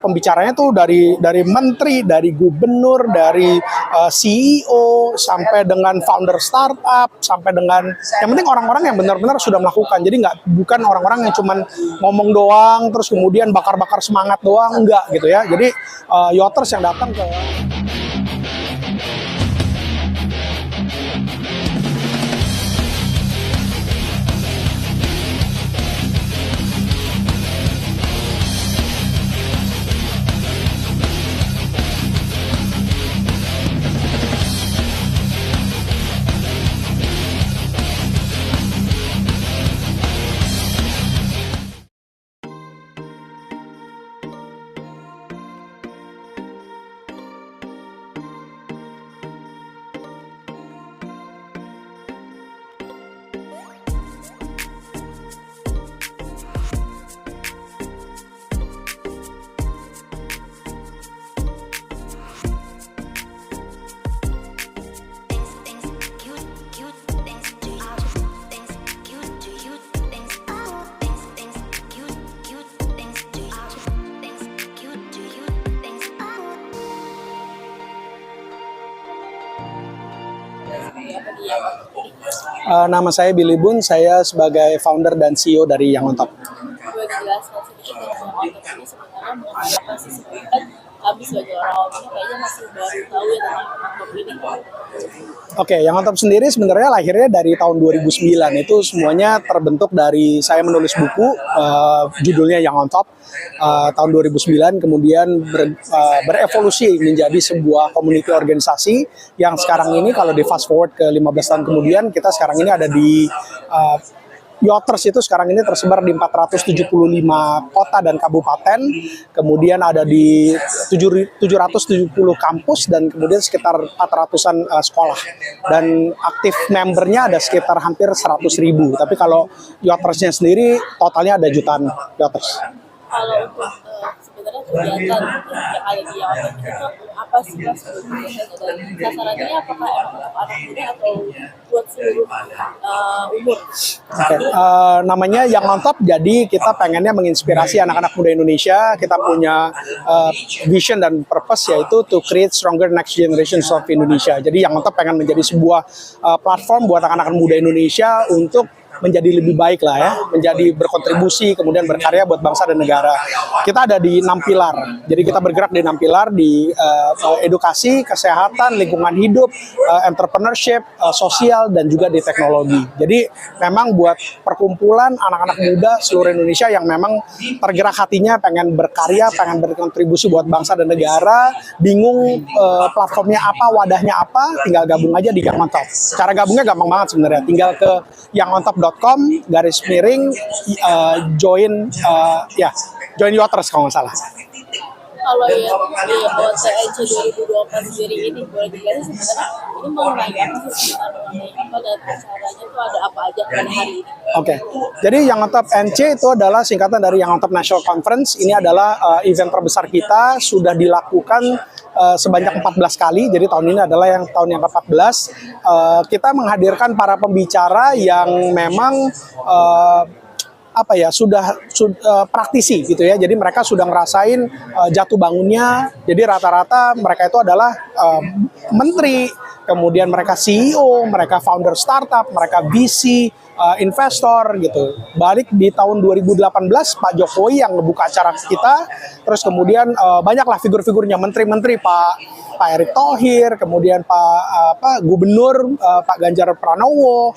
Pembicaranya tuh dari menteri, dari gubernur, dari CEO, sampai dengan founder startup, sampai dengan yang penting orang-orang yang benar-benar sudah melakukan. Jadi bukan orang-orang yang cuman ngomong doang, terus kemudian bakar-bakar semangat doang, enggak gitu ya. Jadi Yoters yang datang ke nama saya Billy Bun, saya sebagai founder dan CEO dari Young on Top. Boleh dijelaskan sedikit Young on Top ini sebenarnya mengenai apa sih? Sebenarnya kami sebagai orang awam ini kayaknya masih baru tahu ya tentang Young on Top ini. Oke, Young on Top sendiri sebenarnya lahirnya dari tahun 2009. Itu semuanya terbentuk dari saya menulis buku, judulnya Young on Top, tahun 2009. Kemudian berevolusi menjadi sebuah community organisasi yang sekarang ini kalau di fast forward ke 15 tahun kemudian, kita sekarang ini ada di Yoters itu sekarang ini tersebar di 475 kota dan kabupaten, kemudian ada di 770 kampus dan kemudian sekitar 400-an sekolah. Dan aktif membernya ada sekitar hampir 100.000. Tapi kalau Yotersnya sendiri totalnya ada jutaan Yoters. Kalau untuk sebenarnya kegiatan yang ada di Young on Top itu apa sih Mas sebetulnya? Dan sasarannya apakah emang untuk anak muda atau buat seluruh umur? Oke, namanya Young on Top, jadi kita pengennya menginspirasi anak-anak muda Indonesia. Kita punya vision dan purpose, yaitu to create stronger next generations of Indonesia. Jadi Young on Top pengen menjadi sebuah platform buat anak-anak muda Indonesia untuk menjadi lebih baik lah ya, menjadi berkontribusi, kemudian berkarya buat bangsa dan negara. Kita ada di 6 pilar, jadi kita bergerak di 6 pilar, di edukasi, kesehatan, lingkungan hidup, entrepreneurship, sosial, dan juga di teknologi. Jadi memang buat perkumpulan anak-anak muda seluruh Indonesia yang memang tergerak hatinya pengen berkarya, pengen berkontribusi buat bangsa dan negara, bingung platformnya apa, wadahnya apa, tinggal gabung aja di Young on Top. Cara gabungnya gampang banget sebenarnya, tinggal ke youngontop.com/join Yoters kalau nggak salah. Kalau yang di OTNC 2024 sendiri ini boleh dijelasin sebenarnya ini mengenai apa sih, mengenai apa dan acaranya itu ada apa aja pada hari ini? Oke, jadi Young on Top NC itu adalah singkatan dari Young on Top National Conference. Ini adalah event terbesar kita, sudah dilakukan sebanyak 14 kali. Jadi tahun ini adalah tahun yang ke-14. Kita menghadirkan para pembicara yang memang sudah praktisi gitu ya. Jadi mereka sudah ngerasain jatuh bangunnya. Jadi rata-rata mereka itu adalah menteri, kemudian mereka CEO, mereka founder startup, mereka VC, investor gitu. Balik di tahun 2018 Pak Jokowi yang ngebuka acara kita, terus kemudian banyaklah figur-figurnya, menteri-menteri, Pak Erick Thohir, kemudian Pak Gubernur Pak Ganjar Pranowo,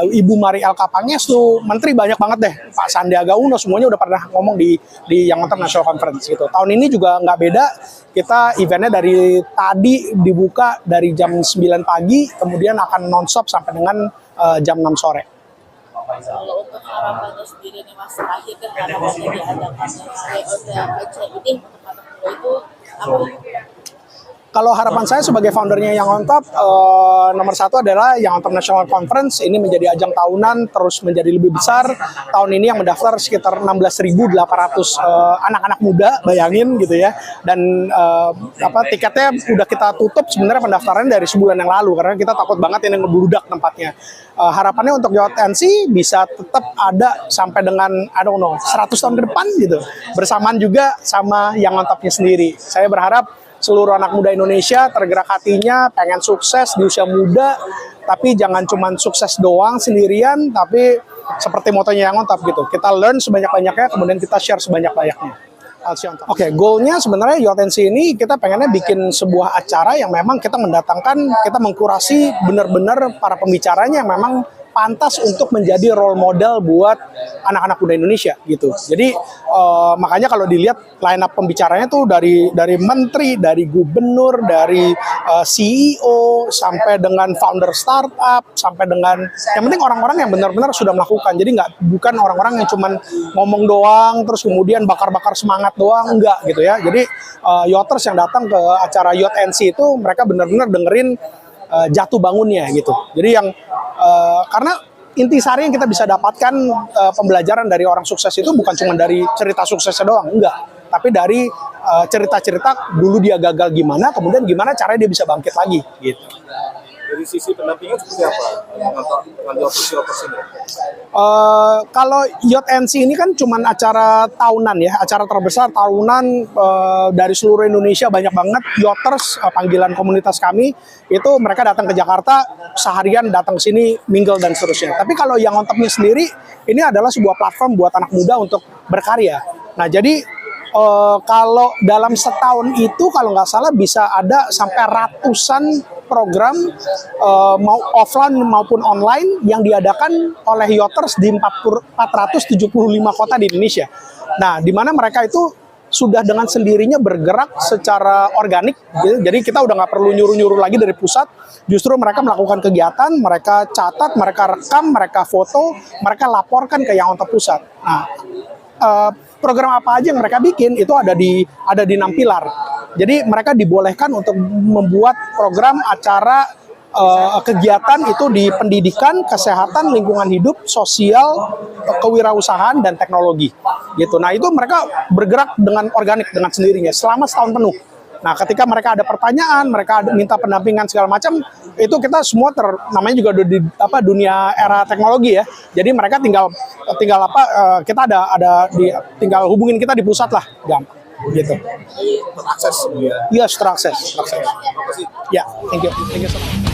Ibu Mari Elka Pangestu, menteri banyak banget deh, Pak Sandiaga Uno, semuanya udah pernah ngomong di Young on Top National Conference gitu. Tahun ini juga nggak beda, kita eventnya dari tadi dibuka dari jam 9 pagi, kemudian akan non-stop sampai dengan jam 6 sore. Kalau untuk harapannya sendiri nih Mas, terakhir kan harapannya diadakannya OTNC ini untuk anak muda itu apa? Kalau harapan saya sebagai foundernya Young on Top, nomor satu adalah Young on Top National Conference ini menjadi ajang tahunan, terus menjadi lebih besar. Tahun ini yang mendaftar sekitar 16.800 anak-anak muda, bayangin gitu ya. Dan tiketnya udah kita tutup sebenarnya pendaftarannya dari sebulan yang lalu karena kita takut banget ini ngebludak tempatnya. Harapannya untuk YOTNC bisa tetap ada sampai dengan 100 tahun ke depan gitu. Bersamaan juga sama Young on Top-nya sendiri. Saya berharap seluruh anak muda Indonesia tergerak hatinya, pengen sukses di usia muda, tapi jangan cuma sukses doang sendirian, tapi seperti motonya Young on Top gitu. Kita learn sebanyak-banyaknya, kemudian kita share sebanyak-banyaknya. Oke, goalnya sebenarnya YOTNC ini kita pengennya bikin sebuah acara yang memang kita mendatangkan, kita mengkurasi benar-benar para pembicaranya yang memang pantas untuk menjadi role model buat anak-anak muda Indonesia gitu. Jadi makanya kalau dilihat line up pembicaranya tuh dari menteri, dari gubernur, dari CEO sampai dengan founder startup, sampai dengan yang penting orang-orang yang benar-benar sudah melakukan. Jadi bukan orang-orang yang cuman ngomong doang terus kemudian bakar-bakar semangat doang, enggak gitu ya. Jadi Yoters yang datang ke acara YOTNC itu mereka benar-benar dengerin jatuh bangunnya gitu. Jadi yang karena intisari yang kita bisa dapatkan pembelajaran dari orang sukses itu bukan cuma dari cerita suksesnya doang, enggak. Tapi dari cerita-cerita dulu dia gagal gimana, kemudian gimana caranya dia bisa bangkit lagi gitu. Dari sisi pendampingan seperti apa dengan Yoters ini? Kalau YOTNC ini kan cuma acara tahunan ya, acara terbesar tahunan dari seluruh Indonesia, banyak banget Yoters, panggilan komunitas kami itu mereka datang ke Jakarta seharian, datang ke sini mingle dan seterusnya. Tapi kalau Young on Top-nya sendiri ini adalah sebuah platform buat anak muda untuk berkarya. Nah jadi kalau dalam setahun itu kalau nggak salah bisa ada sampai ratusan program mau offline maupun online yang diadakan oleh Yoters di 475 kota di Indonesia. Nah, di mana mereka itu sudah dengan sendirinya bergerak secara organik, gitu. Jadi kita udah nggak perlu nyuruh-nyuruh lagi dari pusat. Justru mereka melakukan kegiatan, mereka catat, mereka rekam, mereka foto, mereka laporkan ke Young on Top pusat. Nah, program apa aja yang mereka bikin itu ada di 6 pilar. Jadi mereka dibolehkan untuk membuat program acara kegiatan itu di pendidikan, kesehatan, lingkungan hidup, sosial, kewirausahaan dan teknologi. Gitu. Nah, itu mereka bergerak dengan organik dengan sendirinya selama setahun penuh. Nah, ketika mereka ada pertanyaan, mereka minta pendampingan segala macam, itu kita semua namanya juga di dunia era teknologi ya. Jadi mereka tinggal kita tinggal hubungin kita di pusat lah, gampang gitu. Terakses ya. Yes, terakses. Ya, thank you so much.